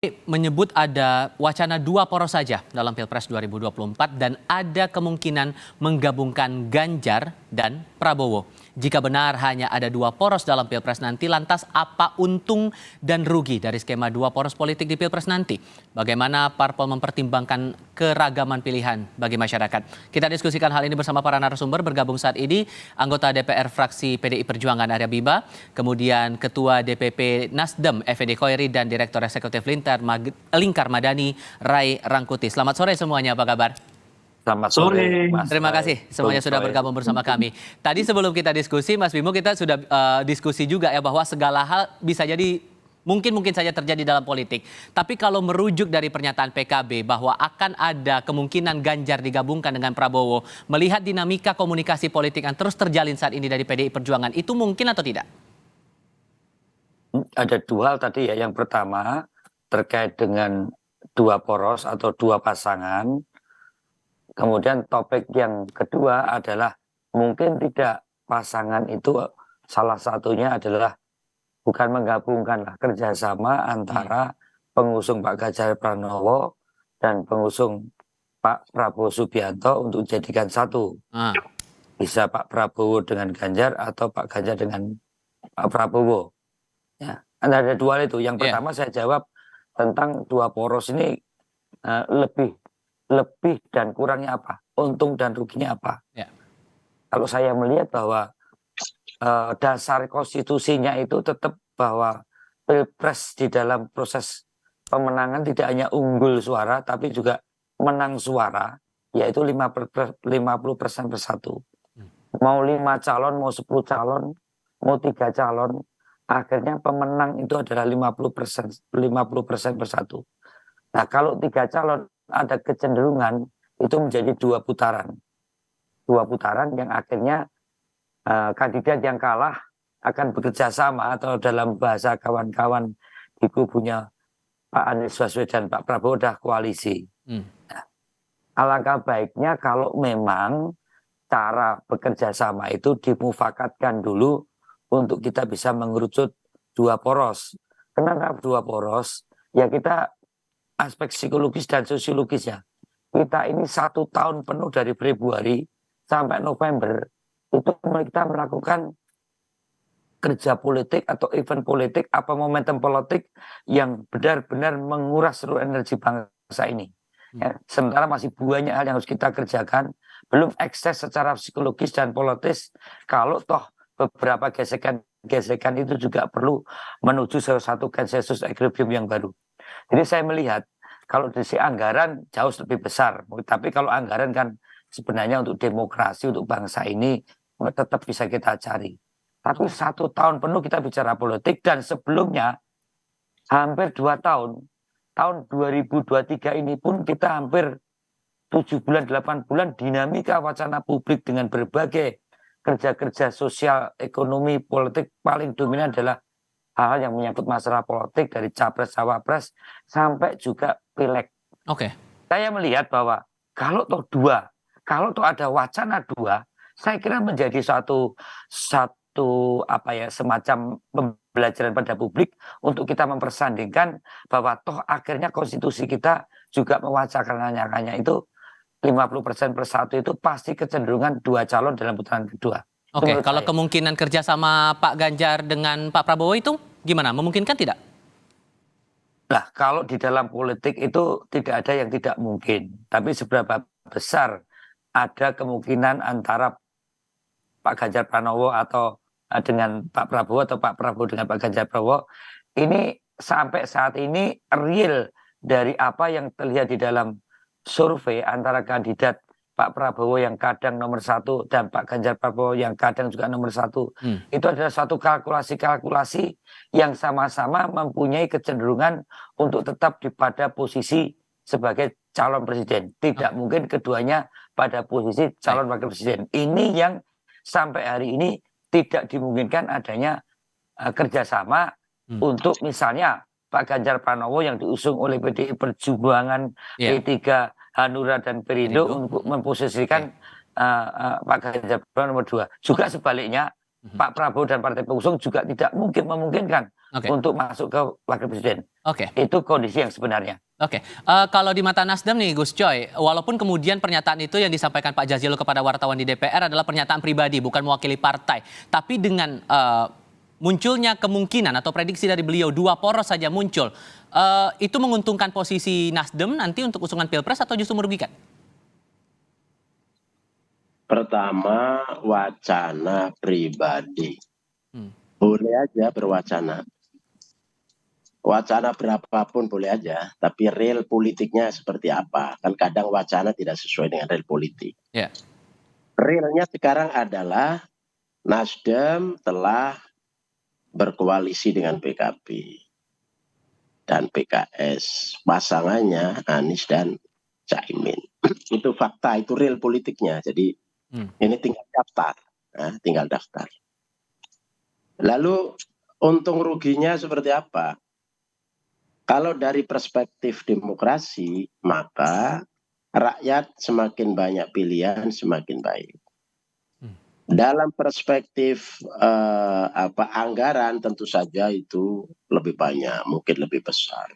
Menyebut ada wacana dua poros saja dalam Pilpres 2024 dan ada kemungkinan menggabungkan Ganjar dan Prabowo. Jika benar hanya ada dua poros dalam Pilpres nanti, lantas apa untung dan rugi dari skema dua poros politik di Pilpres nanti? Bagaimana parpol mempertimbangkan keragaman pilihan bagi masyarakat? Kita diskusikan hal ini bersama para narasumber. Bergabung saat ini anggota DPR fraksi PDI Perjuangan Arya Bima, kemudian Ketua DPP Nasdem Effendi Khoiri dan Direktur Eksekutif Lingkar Madani Ray Rangkuti. Selamat sore semuanya, apa kabar? Selamat sore, Mas. Terima kasih semuanya sudah bergabung bersama kami. Tadi sebelum kita diskusi, Mas Bimo, kita sudah diskusi juga ya bahwa segala hal bisa jadi mungkin saja terjadi dalam politik. Tapi kalau merujuk dari pernyataan PKB bahwa akan ada kemungkinan Ganjar digabungkan dengan Prabowo, melihat dinamika komunikasi politik yang terus terjalin saat ini dari PDI Perjuangan, itu mungkin atau tidak? Ada dua hal tadi ya. Yang pertama terkait dengan dua poros atau dua pasangan. Kemudian topik yang kedua adalah mungkin tidak pasangan itu salah satunya adalah bukan menggabungkan kerjasama antara pengusung Pak Ganjar Pranowo dan pengusung Pak Prabowo Subianto untuk dijadikan satu. Bisa Pak Prabowo dengan Ganjar atau Pak Ganjar dengan Pak Prabowo. Ya, ada dua hal itu. Yang pertama saya jawab tentang dua poros ini lebih dan kurangnya apa, untung dan ruginya apa. Kalau saya melihat bahwa dasar konstitusinya itu tetap bahwa Pilpres di dalam proses pemenangan tidak hanya unggul suara tapi juga menang suara, yaitu 50% per satu. Mau 5 calon, mau 10 calon, mau 3 calon, akhirnya pemenang itu adalah 50% per satu. Nah, kalau 3 calon ada kecenderungan itu menjadi dua putaran yang akhirnya kandidat yang kalah akan bekerja sama atau dalam bahasa kawan-kawan di kubunya Pak Anies Baswedan, Pak Prabowo dah koalisi. Nah, alangkah baiknya kalau memang cara bekerja sama itu dimufakatkan dulu untuk kita bisa mengerucut dua poros. Kenapa dua poros? Ya kita aspek psikologis dan sosiologis ya. Kita ini 1 tahun penuh dari Februari sampai November itu kita melakukan kerja politik atau event politik, apa momentum politik yang benar-benar menguras seluruh energi bangsa ini. Ya, sementara masih banyak hal yang harus kita kerjakan, belum ekses secara psikologis dan politis. Kalau toh beberapa gesekan itu juga perlu menuju salah satu konsensus equilibrium yang baru. Jadi saya melihat kalau dari anggaran jauh lebih besar, tapi kalau anggaran kan sebenarnya untuk demokrasi, untuk bangsa ini tetap bisa kita cari. Tapi 1 tahun penuh kita bicara politik dan sebelumnya hampir 2 tahun, tahun 2023 ini pun kita hampir 7 bulan, 8 bulan dinamika wacana publik dengan berbagai kerja-kerja sosial, ekonomi, politik paling dominan adalah hal yang menyangkut masalah politik dari capres, cawapres sampai juga pileg. Saya melihat bahwa kalau toh ada wacana dua, saya kira menjadi satu semacam pembelajaran pada publik untuk kita mempersandingkan bahwa toh akhirnya konstitusi kita juga mewacanakannya itu 50% per satu itu pasti kecenderungan 2 calon dalam putaran kedua. Kalau kemungkinan kerja sama Pak Ganjar dengan Pak Prabowo itu gimana? Memungkinkan tidak? Nah, kalau di dalam politik itu tidak ada yang tidak mungkin. Tapi seberapa besar ada kemungkinan antara Pak Ganjar Pranowo atau dengan Pak Prabowo atau Pak Prabowo dengan Pak Ganjar Pranowo. Ini sampai saat ini real dari apa yang terlihat di dalam survei antara kandidat Pak Prabowo yang kadang nomor 1 dan Pak Ganjar Prabowo yang kadang juga nomor 1. Itu adalah satu kalkulasi yang sama-sama mempunyai kecenderungan untuk tetap pada posisi sebagai calon presiden. Tidak mungkin keduanya pada posisi calon wakil presiden. Ini yang sampai hari ini tidak dimungkinkan adanya kerjasama untuk misalnya Pak Ganjar Pranowo yang diusung oleh PDI Perjuangan, P3, Hanura dan Perindo untuk memposisikan Pak Ganjar Pranowo nomor 2. Juga sebaliknya Pak Prabowo dan partai pengusung juga tidak mungkin memungkinkan untuk masuk ke wakil presiden. Itu kondisi yang sebenarnya. Kalau di mata Nasdem nih Gus Coy, walaupun kemudian pernyataan itu yang disampaikan Pak Jazilul kepada wartawan di DPR adalah pernyataan pribadi, bukan mewakili partai. Tapi dengan munculnya kemungkinan atau prediksi dari beliau 2 poros saja muncul, itu menguntungkan posisi Nasdem nanti untuk usungan Pilpres atau justru merugikan? Pertama, wacana pribadi. Boleh aja berwacana. Wacana berapapun boleh aja, tapi real politiknya seperti apa? Kan kadang wacana tidak sesuai dengan real politik. Realnya sekarang adalah Nasdem telah berkoalisi dengan PKB dan PKS. Pasangannya Anies dan Caimin. Itu fakta, itu real politiknya. Jadi ini tinggal daftar. Tinggal daftar. Lalu untung ruginya seperti apa? Kalau dari perspektif demokrasi, maka rakyat semakin banyak pilihan, semakin baik. Dalam perspektif anggaran tentu saja itu lebih banyak, mungkin lebih besar.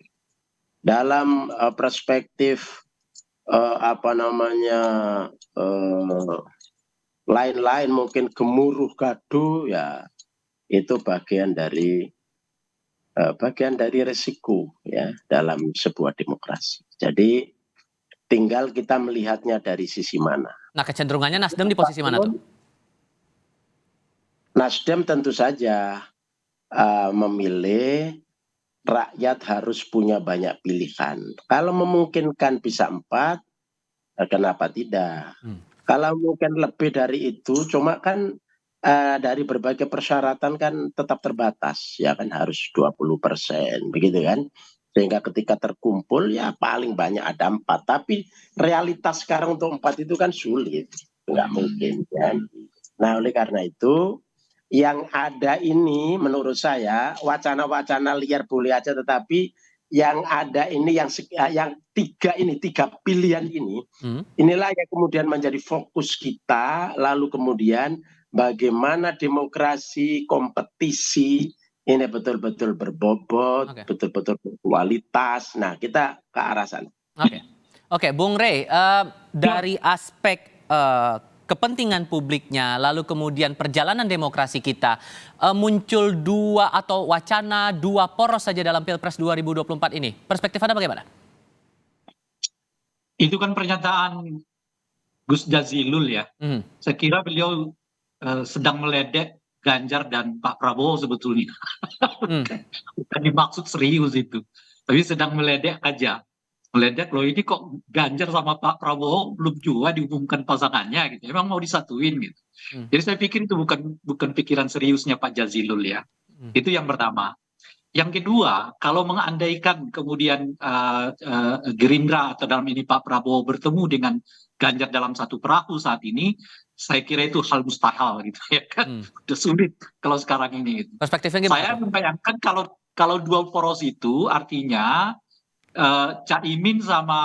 Dalam perspektif lain-lain mungkin gemuruh gaduh, ya itu bagian dari resiko ya dalam sebuah demokrasi. Jadi tinggal kita melihatnya dari sisi mana. Nah, kecenderungannya Nasdem di posisi mana tuh? Nasdem tentu saja memilih rakyat harus punya banyak pilihan. Kalau memungkinkan bisa 4, kenapa tidak? Kalau mungkin lebih dari itu, cuma kan dari berbagai persyaratan kan tetap terbatas, ya kan harus 20%, begitu kan? Sehingga ketika terkumpul ya paling banyak ada 4. Tapi realitas sekarang untuk 4 itu kan sulit, nggak mungkin kan? Nah oleh karena itu yang ada ini menurut saya wacana-wacana liar boleh aja, tetapi yang ada ini yang 3 pilihan ini, inilah yang kemudian menjadi fokus kita. Lalu kemudian bagaimana demokrasi, kompetisi ini betul-betul berbobot, betul-betul berkualitas. Nah, kita ke arah sana. Oke, Bung Rey, dari aspek kepentingan publiknya, lalu kemudian perjalanan demokrasi kita, muncul 2 atau wacana 2 poros saja dalam Pilpres 2024 ini. Perspektif Anda bagaimana? Itu kan pernyataan Gus Jazilul ya. Saya kira beliau sedang meledek Ganjar dan Pak Prabowo sebetulnya. Bukan dimaksud serius itu. Tapi sedang meledek aja. Meledek loh, ini kok Ganjar sama Pak Prabowo belum juga diumumkan pasangannya gitu. Emang mau disatuin gitu. Jadi saya pikir itu bukan pikiran seriusnya Pak Jazilul ya. Itu yang pertama. Yang kedua, kalau mengandaikan kemudian Gerindra atau dalam ini Pak Prabowo bertemu dengan Ganjar dalam satu perahu saat ini, saya kira itu hal mustahil gitu ya kan. Udah sulit kalau sekarang ini. Gitu. Perspektifnya gimana? Saya membayangkan kalau 2 poros itu artinya Caimin sama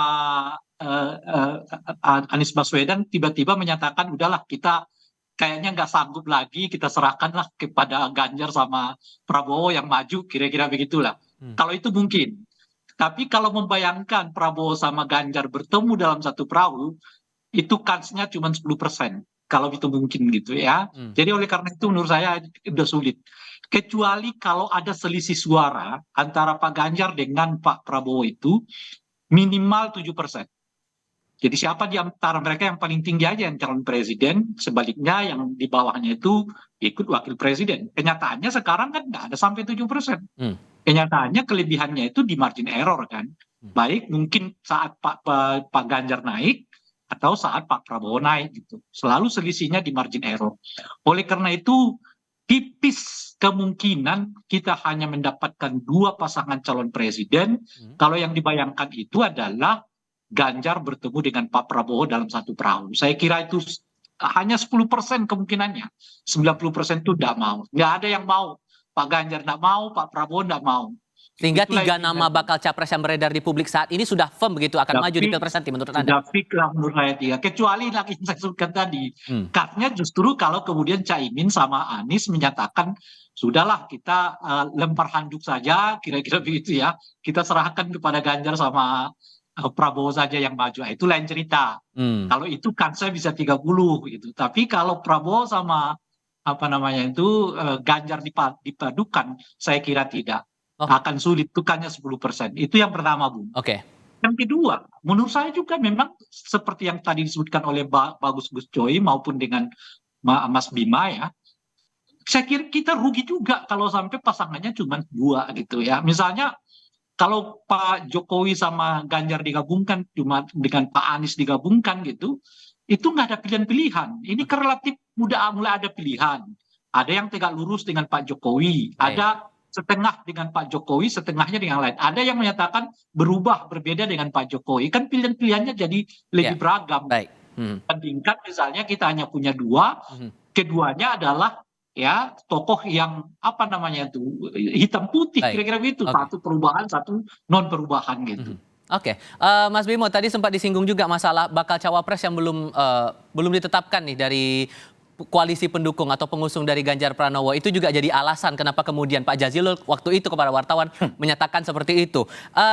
Anies Baswedan tiba-tiba menyatakan udahlah kita kayaknya nggak sanggup lagi, kita serahkanlah kepada Ganjar sama Prabowo yang maju, kira-kira begitulah. Kalau itu mungkin. Tapi kalau membayangkan Prabowo sama Ganjar bertemu dalam satu perahu, itu kansnya cuma 10%. Kalau itu mungkin gitu ya. Jadi oleh karena itu menurut saya udah sulit. Kecuali kalau ada selisih suara antara Pak Ganjar dengan Pak Prabowo itu minimal 7%. Jadi siapa di antara mereka yang paling tinggi aja yang calon presiden, sebaliknya yang di bawahnya itu ikut wakil presiden. Kenyataannya sekarang kan nggak ada sampai 7%. Kenyataannya kelebihannya itu di margin error kan. Baik mungkin saat Pak Ganjar naik atau saat Pak Prabowo naik gitu. Selalu selisihnya di margin error. Oleh karena itu tipis kemungkinan kita hanya mendapatkan 2 pasangan calon presiden. Kalau yang dibayangkan itu adalah Ganjar bertemu dengan Pak Prabowo dalam satu perahu. Saya kira itu hanya 10% kemungkinannya. 90% itu tidak mau. Nggak ada yang mau. Pak Ganjar tidak mau, Pak Prabowo tidak mau. Sehingga Itulah 3 yang nama bakal capres yang beredar di publik saat ini sudah firm begitu akan maju di Pilpres nanti menurut Anda? Sudah fix lah menurut saya 3. Kecuali lagi yang saya sebutkan tadi. Karena justru kalau kemudian Caimin sama Anies menyatakan sudahlah kita lempar handuk saja, kira-kira begitu ya. Kita serahkan kepada Ganjar sama Prabowo saja yang maju. Itu lain cerita. Kalau itu kan saya bisa 30 gitu. Tapi kalau Prabowo sama apa namanya itu Ganjar dipadukan, saya kira tidak. Akan sulit, tukannya 10%. Itu yang pertama, Bung. Oke. Yang kedua, menurut saya juga memang seperti yang tadi disebutkan oleh Bagus Gus Coy maupun dengan Mas Bima ya, saya kira kita rugi juga kalau sampai pasangannya cuma 2 gitu ya. Misalnya kalau Pak Jokowi sama Ganjar digabungkan, cuma dengan Pak Anies digabungkan gitu, itu nggak ada pilihan-pilihan. Ini kan relatif mulai ada pilihan. Ada yang tegak lurus dengan Pak Jokowi, ada setengah dengan Pak Jokowi, setengahnya dengan lain. Ada yang menyatakan berubah, berbeda dengan Pak Jokowi. Kan pilihan-pilihannya jadi lebih beragam. Bandingkan misalnya kita hanya punya 2, keduanya adalah ya tokoh yang apa namanya itu hitam putih, kira-kira begitu. Satu perubahan, satu non perubahan gitu. Oke, Mas Bimo tadi sempat disinggung juga masalah bakal cawapres yang belum ditetapkan nih dari koalisi pendukung atau pengusung dari Ganjar Pranowo. Itu juga jadi alasan kenapa kemudian Pak Jazilul waktu itu kepada wartawan menyatakan seperti itu.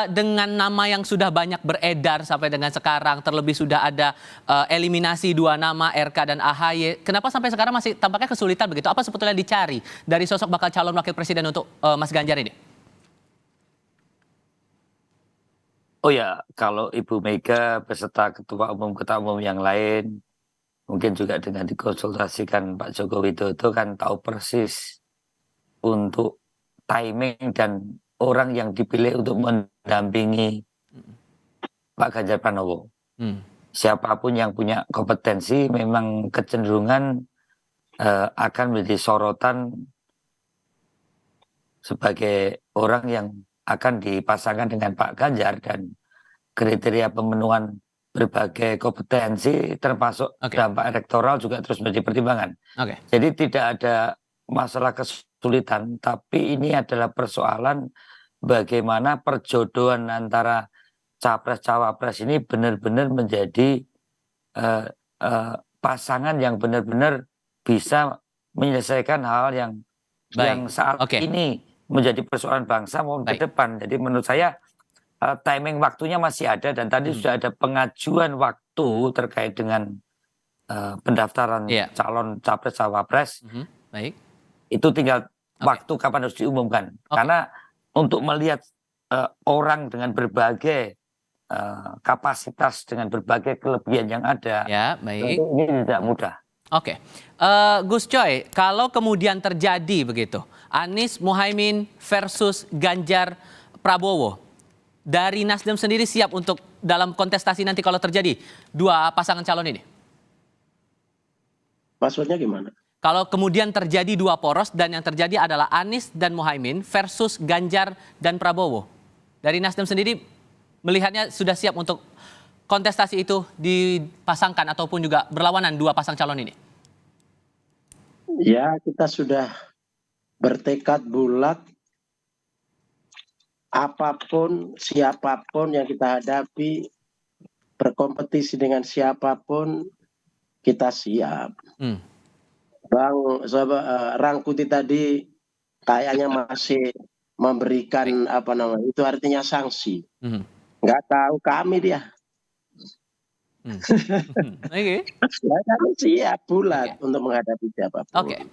Dengan nama yang sudah banyak beredar sampai dengan sekarang, terlebih sudah ada eliminasi 2 nama RK dan AHY. Kenapa sampai sekarang masih tampaknya kesulitan begitu? Apa sebetulnya dicari dari sosok bakal calon wakil presiden untuk Mas Ganjar ini? Oh ya, kalau Ibu Mega beserta ketua umum yang lain, mungkin juga dengan dikonsultasikan Pak Joko Widodo kan tahu persis untuk timing dan orang yang dipilih untuk mendampingi Pak Ganjar Pranowo. Siapapun yang punya kompetensi memang kecenderungan akan menjadi sorotan sebagai orang yang akan dipasangkan dengan Pak Ganjar, dan kriteria pemenuhan berbagai kompetensi termasuk dampak elektoral juga terus menjadi pertimbangan. Jadi tidak ada masalah kesulitan, tapi ini adalah persoalan bagaimana perjodohan antara capres-cawapres ini benar-benar menjadi pasangan yang benar-benar bisa menyelesaikan hal yang saat ini menjadi persoalan bangsa maupun ke depan. Jadi menurut saya timing waktunya masih ada, dan tadi sudah ada pengajuan waktu terkait dengan pendaftaran calon capres-cawapres. Itu tinggal waktu kapan harus diumumkan. Karena untuk melihat orang dengan berbagai kapasitas, dengan berbagai kelebihan yang ada, ini tidak mudah. Gus Coy, kalau kemudian terjadi begitu, Anies Muhaimin versus Ganjar Prabowo, dari Nasdem sendiri siap untuk dalam kontestasi nanti kalau terjadi 2 pasangan calon ini? Maksudnya gimana? Kalau kemudian terjadi 2 poros dan yang terjadi adalah Anies dan Muhaimin versus Ganjar dan Prabowo, dari Nasdem sendiri melihatnya sudah siap untuk kontestasi itu dipasangkan ataupun juga berlawanan 2 pasang calon ini? Ya, kita sudah bertekad bulat, apapun, siapapun yang kita hadapi, berkompetisi dengan siapapun, kita siap. Bang Rangkuti tadi kayaknya masih memberikan apa namanya, itu artinya sanksi. Nggak tahu kami dia. Ya, kami siap bulat untuk menghadapi siapapun.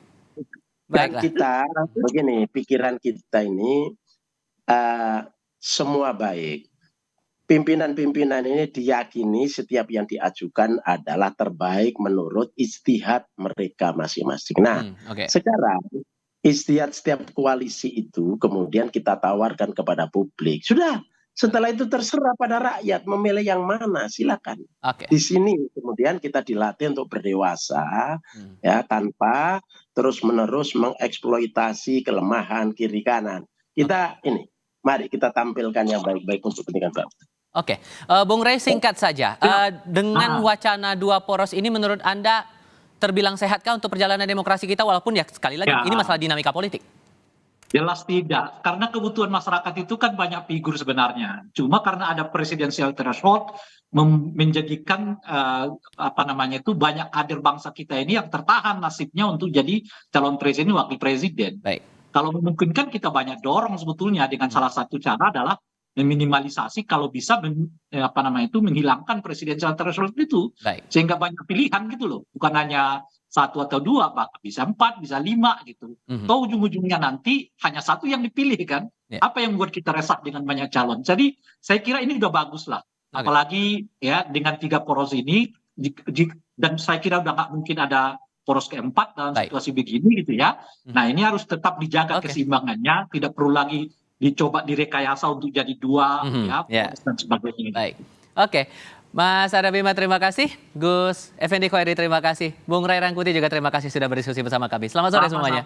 Dan kita begini, pikiran kita ini semua baik. Pimpinan-pimpinan ini diyakini setiap yang diajukan adalah terbaik menurut ijtihad mereka masing-masing. Nah, sekarang ijtihad setiap koalisi itu kemudian kita tawarkan kepada publik. Sudah, setelah itu terserah pada rakyat memilih yang mana, silakan. Di sini kemudian kita dilatih untuk berdewasa, ya, tanpa terus-menerus mengeksploitasi kelemahan kiri kanan. Kita ini, mari kita tampilkan yang baik-baik untuk kepentingan bangsa. Bung Rey, singkat saja, dengan wacana 2 poros ini menurut Anda terbilang sehatkah untuk perjalanan demokrasi kita, walaupun ya sekali lagi ini masalah dinamika politik? Jelas tidak, karena kebutuhan masyarakat itu kan banyak figur sebenarnya. Cuma karena ada presidensial threshold menjadikan apa namanya itu banyak kader bangsa kita ini yang tertahan nasibnya untuk jadi calon presiden, wakil presiden. Baik. Kalau memungkinkan kita banyak dorong sebetulnya dengan salah satu cara adalah meminimalisasi kalau bisa apa namanya itu menghilangkan presidensial threshold itu. Baik. Sehingga banyak pilihan gitu loh, bukan hanya 1 atau 2, bahkan bisa 4, bisa 5 gitu. Atau ujung-ujungnya nanti hanya satu yang dipilih kan. Apa yang membuat kita resah dengan banyak calon. Jadi saya kira ini udah bagus lah. Apalagi ya dengan 3 poros ini, dan saya kira udah nggak mungkin ada poros keempat dalam situasi begini gitu ya. Nah ini harus tetap dijaga keseimbangannya, tidak perlu lagi dicoba direkayasa untuk jadi 2 ya, dan sebagainya. Baik. Oke. Mas Arya Bima terima kasih, Gus Effendi Khoiri terima kasih, Bung Ray Rangkuti juga terima kasih sudah berdiskusi bersama kami. Selamat sore semuanya.